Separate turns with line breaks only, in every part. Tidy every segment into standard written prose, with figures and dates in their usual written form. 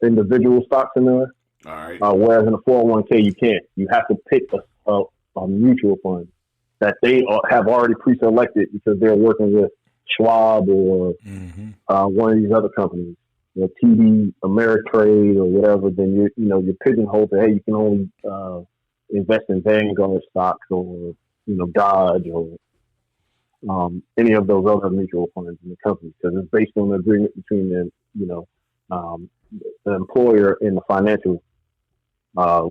individual stocks in there.
All right.
Whereas in a 401k, you can't. You have to pick a mutual fund that they have already pre-selected because they're working with Schwab or one of these other companies, TD Ameritrade or whatever. Then you're pigeonholed to, hey, you can only invest in Vanguard stocks or Dodge or any of those other mutual funds in the company, because it's based on the agreement between the employer and the financial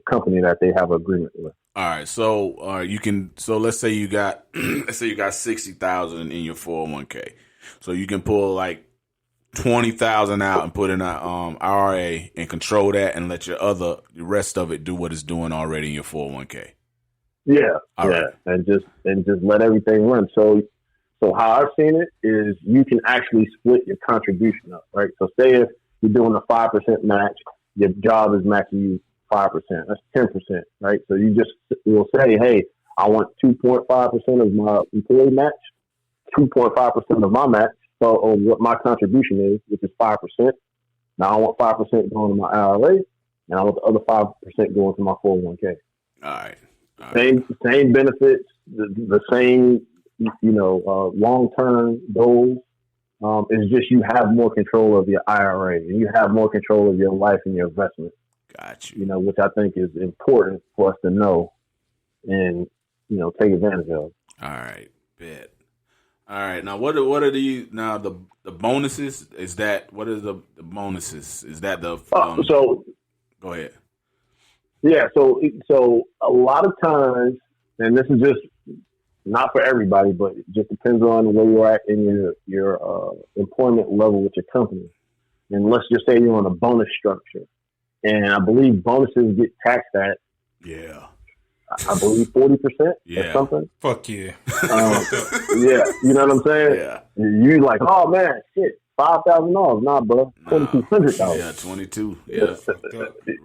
company that they have an agreement with.
All right, so you can. So let's say you got let's say you got 60,000 in your 401k. So you can pull like 20,000 out and put in a IRA and control that, and let the rest of it do what it's doing already in your 401k.
Yeah,
Right.
and just let everything run. So how I've seen it is you can actually split your contribution up, right? So say if you're doing a 5% match, your job is matching you 5%. That's 10%, right? So you just will say, hey, I want 2.5% of my employee match, 2.5% of my match, so on what my contribution is, which is 5%. Now I want 5% going to my IRA, and I want the other 5% going to my 401k.
All right.
Same benefits, the same, long-term goals. It's just you have more control of your IRA and you have more control of your life and your investment.
Got you.
Which I think is important for us to know and, take advantage of.
All right. Bet. All right. Now, what are the bonuses? Is that, what are the bonuses? Is that the,
so
go ahead.
Yeah. So a lot of times, and this is just not for everybody, but it just depends on where you're at in your employment level with your company. And let's just say you're on a bonus structure. And I believe bonuses get taxed at, I believe 40% or something.
Fuck yeah.
Yeah, you know what I'm saying?
Yeah.
You like, oh man, shit, $5,000. Nah, bro, $2,200.
Yeah, 22. Yeah.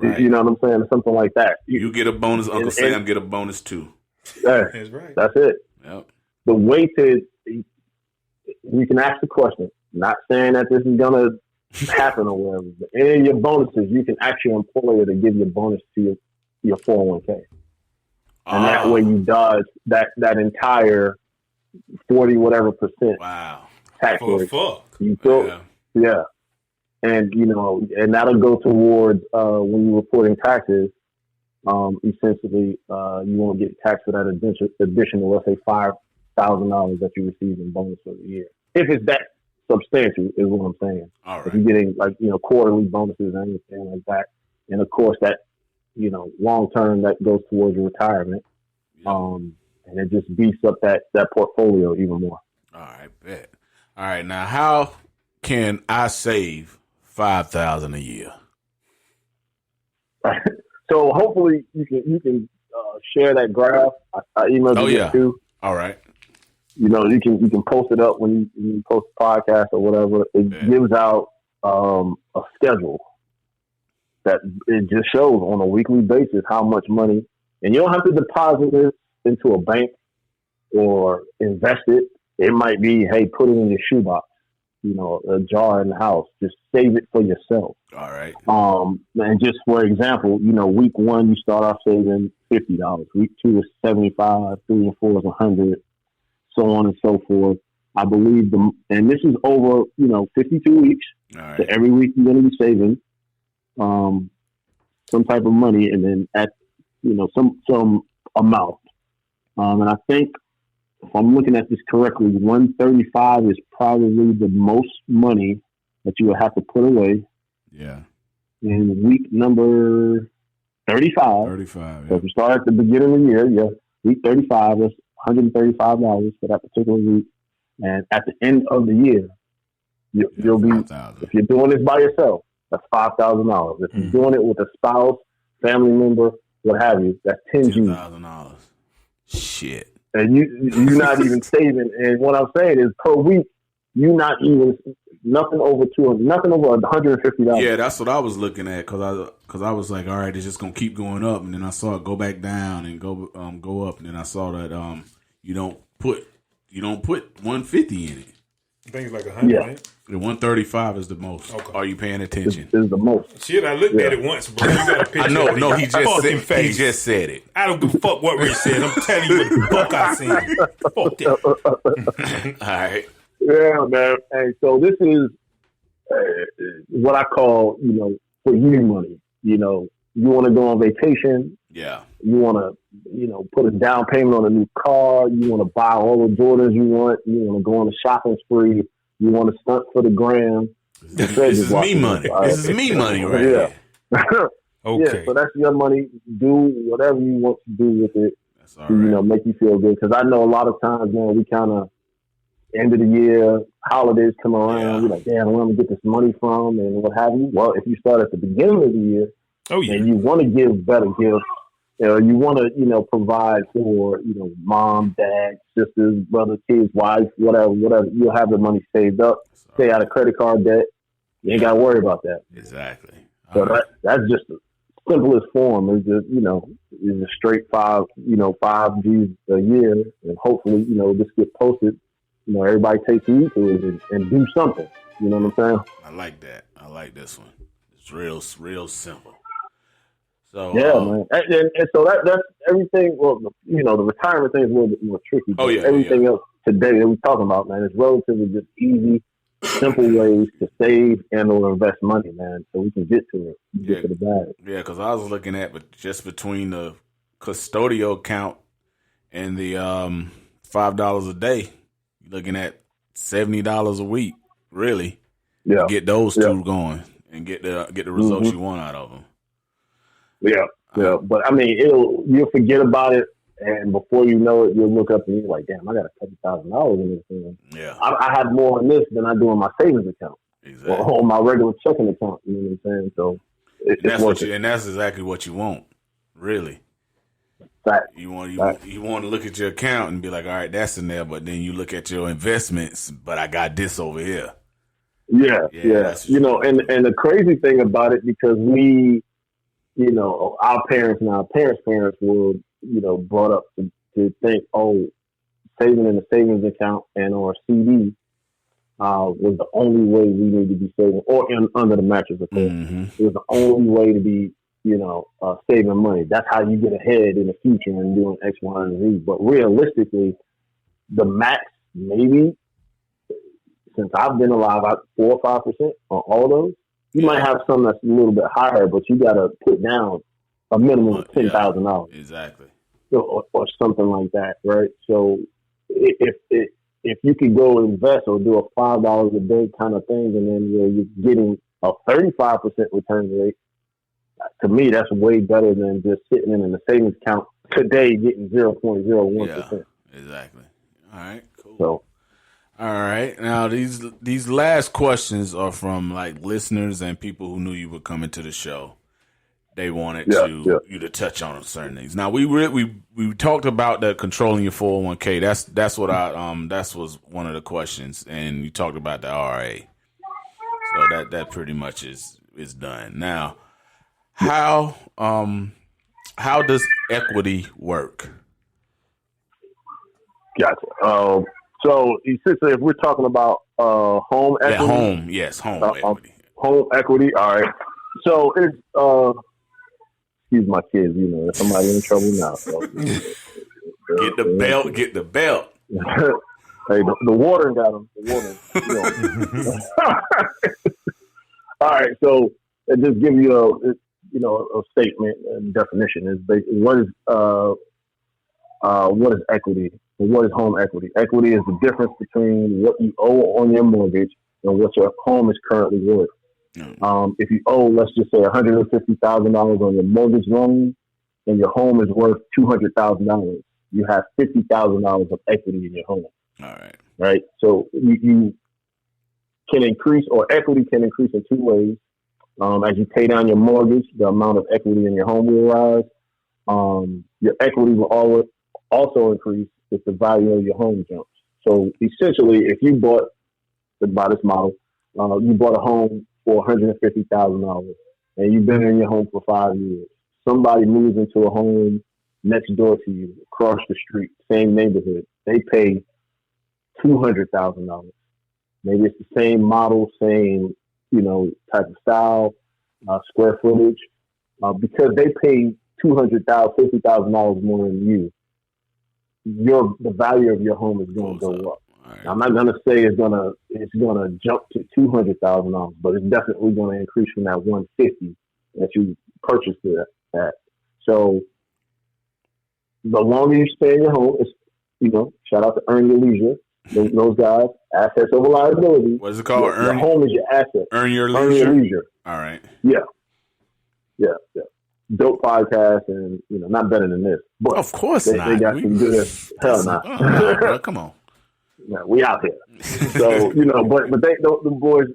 Right. You know what I'm saying? Something like that.
You get a bonus. Uncle Sam get a bonus too.
That's
right.
That's it.
Yep.
The way you can ask the question. Not saying that this is gonna happen or whatever, but any of your bonuses, you can ask your employer to give you a bonus to your 401k. And that way you dodge that entire 40 whatever percent tax rate. You feel, yeah. And and that'll go towards when you're reporting taxes. Essentially, you won't get taxed for that additional, let's say $5,000 that you receive in bonus for the year. If it's that substantial, is what I'm saying.
All right.
If you're getting quarterly bonuses or anything like that, and of course that long term that goes towards your retirement, and it just beefs up that portfolio even more.
All right, bet. All right, now how can I save $5,000 a year?
So hopefully you can share that graph. I emailed you too.
All right.
You can post it up when you post a podcast or whatever. It gives out a schedule that it just shows on a weekly basis how much money, and you don't have to deposit it into a bank or invest it. It might be, hey, put it in your shoebox, a jar in the house. Just save it for yourself.
All right.
And just for example, week 1 you start off saving $50. Week 2 is $75. 3 and 4 is $100. So on and so forth. I believe and this is over 52 weeks.
All right.
So every week you're going to be saving some type of money, and then at some amount. And I think if I'm looking at this correctly, 135 is probably the most money that you would have to put away.
Yeah.
In week number 35.
35. Yeah.
So if you start at the beginning of the year, week 35 is $135 for that particular week. And at the end of the year, you'll be,
5,000.
If you're doing this by yourself, that's $5,000. If you're doing it with a spouse, family member, what have you, that's
$10,000. Shit.
And you're not even saving. And what I'm saying is per week, you're not even nothing over $150.
Yeah, that's what I was looking at because I was like, all right, it's just gonna keep going up, and then I saw it go back down and go up, and then I saw that you don't put 150 in it.
I think it's like 100.
Yeah.
Right?
The 135 is the most. Okay. Are you paying attention?
Is the most.
Shit, I looked at it once, bro. You got a picture.
I know. No, he just said it.
I don't give a fuck what Rich said. I'm telling you what the fuck I seen. Fuck that.
All right.
Yeah, man. And so this is what I call, for you money. You want to go on vacation.
Yeah.
You want to, put a down payment on a new car. You want to buy all the Jordans you want. You want to go on a shopping spree. You want to stunt for the gram.
This is me money. This is me money, right?
Yeah.
Okay.
Yeah, so that's your money. Do whatever you want to do with it.
That's all right.
Make you feel good. Because I know a lot of times, man, we kind of end of the year, holidays come around. Yeah. We're like, damn, where am I get this money from and what have you? Well, if you start at the beginning of the year, and you want to give better gifts, you want to, provide for, mom, dad, sisters, brother, kids, wife, whatever. You'll have the money saved up. Stay out of credit card debt. You ain't got to worry about that.
Exactly.
So that's just the simplest form. Is just, is a straight five G's a year, and hopefully, this get posted. Everybody take heed to it and do something. You know what I'm saying?
I like that. I like this one. It's real simple. So
yeah, man, and so that's everything. Well, the retirement thing is a little bit more tricky.
Oh yeah,
everything else today that we're talking about, man, is relatively just easy, simple ways to save and or invest money, man. So we can get to it, get to the bag.
Yeah, because I was looking at, but just between the custodial account and the $5 a day, you're looking at $70 a week, really.
Yeah,
get those two going and get the results you want out of them.
Yeah. But I mean, you'll forget about it, and before you know it, you'll look up and you're like, "Damn, I got $30,000 in this thing."
Yeah,
I have more in this than I do in my savings account,
exactly,
or on my regular checking account. You know what I'm saying? So
that's exactly what you want, really.
Fact.
You want to look at your account and be like, "All right, that's in there," but then you look at your investments, but I got this over here.
Yeah. And the crazy thing about it, because we. Our parents and our parents' parents were, brought up to think, saving in a savings account and or CD was the only way we need to be saving, or under the mattress, of course.
Mm-hmm.
It was the only way to be, saving money. That's how you get ahead in the future and doing X, Y, and Z. But realistically, the max, maybe, since I've been alive, 4 or 5% on all those. You might have some that's a little bit higher, but you got to put down a minimum of $10,000.
Exactly.
Or something like that, right? So if you could go invest or do a $5 a day kind of thing, and then you're getting a 35% return rate, to me, that's way better than just sitting in a savings account today getting 0.01%.
Yeah, exactly. All right, cool.
So.
All right. Now these last questions are from like listeners and people who knew you were coming to the show. They wanted you to touch on certain things. Now we talked about the controlling your 401k. That's what that was one of the questions, and you talked about the RA. So that pretty much is done. Now, how does equity work?
Gotcha. So essentially, if we're talking about home equity,
home equity.
Home equity. All right. So it's excuse my kids. There's somebody in trouble now. So.
Get the belt.
Hey, the water got them. The water. All right. So it just give you a statement and definition is basically what is equity. What is home equity? Equity is the difference between what you owe on your mortgage and what your home is currently worth. If you owe, let's just say, $150,000 on your mortgage loan, and your home is worth $200,000, you have $50,000 of equity in your home.
All right.
Right. So you can increase, or equity can increase in two ways. As you pay down your mortgage, the amount of equity in your home will rise. Your equity will also increase if the value of your home jumps. So essentially, if you bought, by this model, you bought a home for $150,000 and you've been in your home for 5 years. Somebody moves into a home next door to you, across the street, same neighborhood. They pay $200,000. Maybe it's the same model, same, type of style, square footage. Because they pay $200,000, $50,000 more than you, the value of your home is going to go up.
Right.
I'm not going to say it's gonna jump to $200,000, but it's definitely going to increase from that $150,000 that you purchased it at. So the longer you stay in your home, it's, shout out to Earn Your Leisure. Those guys, assets over liability.
What is it called?
Your home is your asset.
Earn Your Leisure.
Earn Your Leisure.
All right.
Yeah. Dope podcast, and not better than this. But
of course
they
not.
got some good as hell now.
Bro, come on.
Yeah, we out here. So but the boys,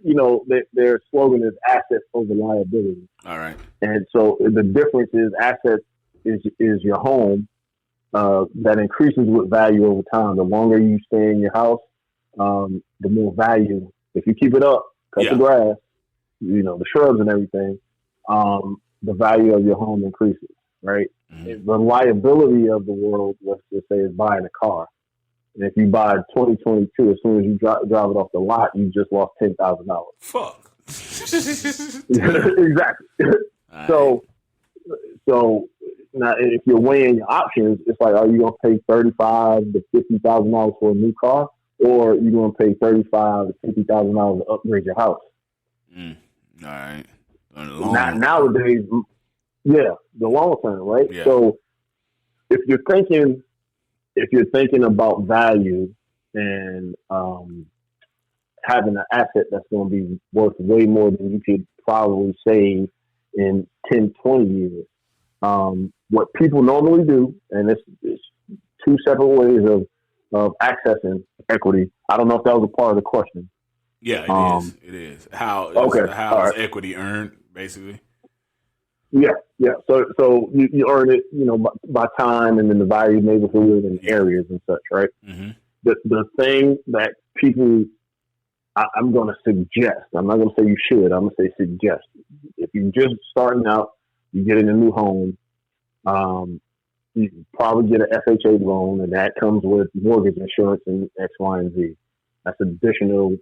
their slogan is assets over liability.
All right.
And so the difference is assets is your home. That increases with value over time. The longer you stay in your house, the more value. If you keep it up, cut the grass, the shrubs and everything, the value of your home increases, right? Mm-hmm. The liability of the world, let's just say, is buying a car. And if you buy 2022, as soon as you drive it off the lot, you just lost $10,000.
Fuck.
Exactly. Right. So now, if you're weighing your options, it's like, are you going to pay $35,000 to $50,000 for a new car, or are you going to pay $35,000 to $50,000 to upgrade your house?
All right.
Nowadays, the long term, right?
Yeah.
So if you're thinking about value and having an asset that's going to be worth way more than you could probably save in 10, 20 years, what people normally do, and it's two separate ways of accessing equity. I don't know if that was a part of the question.
Yeah, it is. It is. How is equity earned, basically?
Yeah. So you earn it, by time and then the value of neighborhood and areas and such, right?
Mm-hmm.
The thing that people, I'm going to suggest, I'm not going to say you should, I'm going to say suggest. If you're just starting out, you get in a new home, you can probably get an FHA loan, and that comes with mortgage insurance and X, Y, and Z. That's additional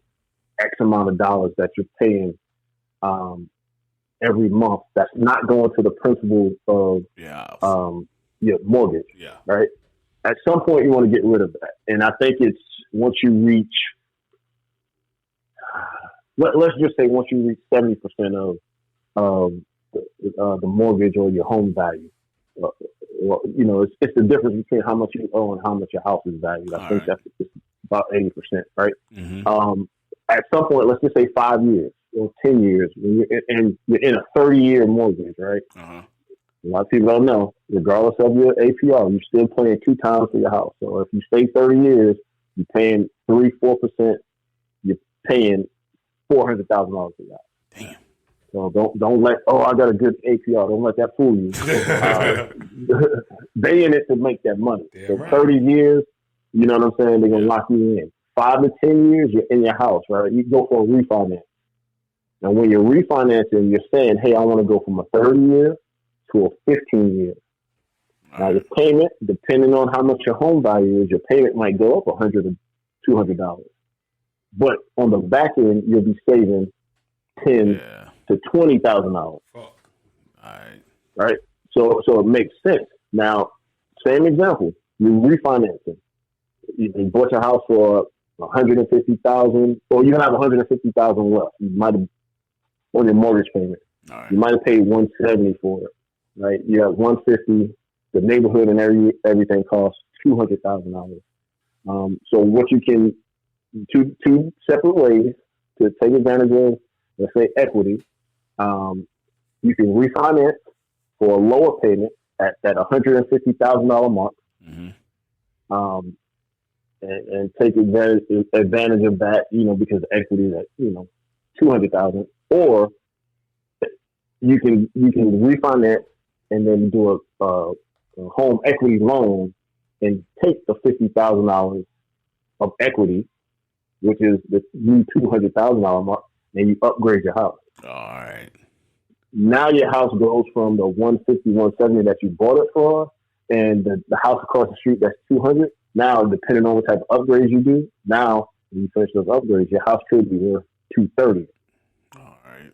X amount of dollars that you're paying every month. That's not going to the principal of your mortgage. Yeah. Right. At some point, you want to get rid of that, and I think it's once you reach, let's just say once you reach 70% of the mortgage or your home value. It's the difference between how much you owe and how much your house is valued. I think that's about 80%, right? Mm-hmm. At some point, let's just say 5 years or 10 years, and you're in a 30-year mortgage, right? Uh-huh. A lot of people don't know, regardless of your APR, you're still paying 2 times for your house. So if you stay 30 years, you're paying 3-4%, you're paying $400,000 for your house.
Damn.
So don't let, I got a good APR. Don't let that fool you. They in it to make that money. Damn so 30 years, you know what I'm saying? They're going to lock you in. 5 to 10 years, you're in your house, right? You go for a refinance. And when you're refinancing, you're saying, hey, I want to go from a 30-year to a 15-year. Now, the payment, depending on how much your home value is, your payment might go up $100 to $200. But on the back end, you'll be saving $10,000 to $20,000.
All right.
Right? So it makes sense. Now, same example. You're refinancing. You bought your house for $150,000, or you have $150,000 left. You might have on your mortgage payment. Right. You might have paid $170 for it. Right? You have $150. The neighborhood and everything costs $200,000. So what you can two separate ways to take advantage of, let's say, equity. You can refinance for a lower payment at that $150,000 mark, mm-hmm. And take advantage of that, because equity is at $200,000, or you can refinance and then do a home equity loan and take the $50,000 of equity, which is the new $200,000 mark, and you upgrade your house.
All right.
Now your house goes from the $150,000, $170,000 that you bought it for, and the house across the street that's $200,000. Now, depending on what type of upgrades you do, now when you finish those upgrades, your house could be worth $230.
All right.